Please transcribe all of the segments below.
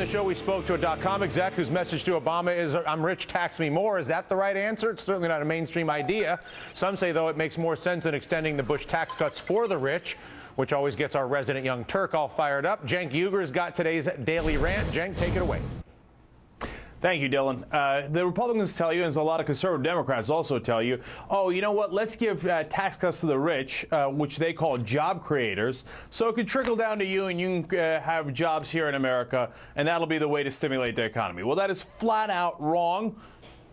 the show, we spoke to a .com exec whose message to Obama is, "I'm rich, tax me more." Is that the right answer? It's certainly not a mainstream idea. Some say, though, it makes more sense than extending the Bush tax cuts for the rich, which always gets our resident young Turk all fired up. Cenk Uyghur's got today's Daily Rant. Cenk, take it away. Thank you, Dylan. The Republicans tell you, and a lot of conservative Democrats also tell you, oh, you know what, let's give tax cuts to the rich, which they call job creators, so it could trickle down to you and you can have jobs here in America, and that'll be the way to stimulate the economy. Well, that is flat out wrong.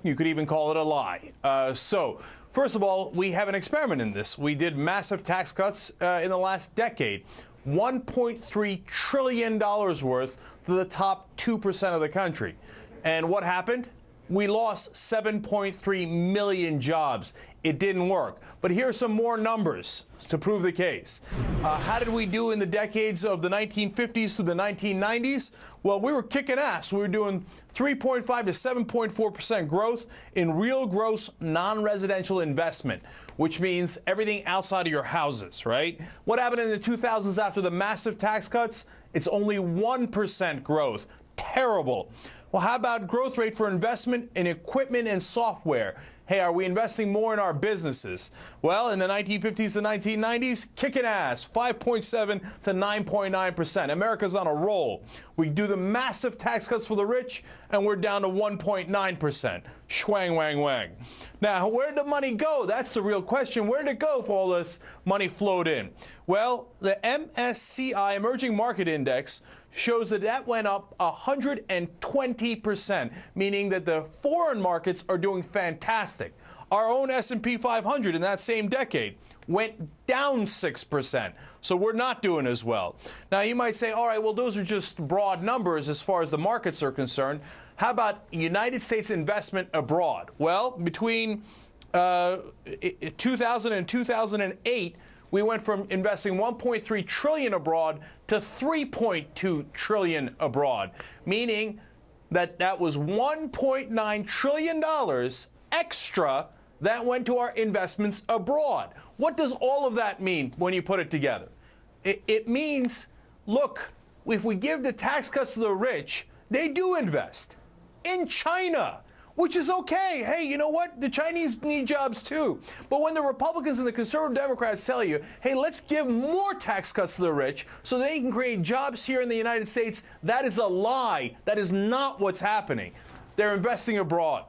You could even call it a lie. So, first of all, we have an experiment in this. We did massive tax cuts in the last decade. $1.3 trillion worth to the top 2% of the country. And what happened? We lost 7.3 million jobs. It didn't work. But here are some more numbers to prove the case. How did we do in the decades of the 1950s through the 1990s? Well, we were kicking ass. We were doing 3.5 to 7.4% growth in real gross non-residential investment, which means everything outside of your houses, right? What happened in the 2000s after the massive tax cuts? It's only 1% growth. Terrible. Well, how about growth rate for investment in equipment and software? Hey, are we investing more in our businesses? Well, in the 1950s and 1990s, kicking ass, 5.7 to 9.9%. America's on a roll. We do the massive tax cuts for the rich, and we're down to 1.9%. Schwang, wang, wang. Now, where did the money go? That's the real question. Where did it go if all this money flowed in? Well, the MSCI Emerging Market Index shows that went up 120%, meaning that the foreign markets are doing fantastic. Our own S&P 500 in that same decade went down 6%, so we're not doing as well. Now, you might say, all right, well, those are just broad numbers as far as the markets are concerned. How about United States investment abroad? Well, between 2000 and 2008, we went from investing $1.3 trillion abroad to $3.2 trillion abroad, meaning that that was $1.9 trillion extra that went to our investments abroad. What does all of that mean when you put it together? It means, look, if we give the tax cuts to the rich, they do invest in China, which is okay. Hey, you know what? The Chinese need jobs too. But when the Republicans and the conservative Democrats tell you, hey, let's give more tax cuts to the rich so they can create jobs here in the United States, that is a lie. That is not what's happening. They're investing abroad.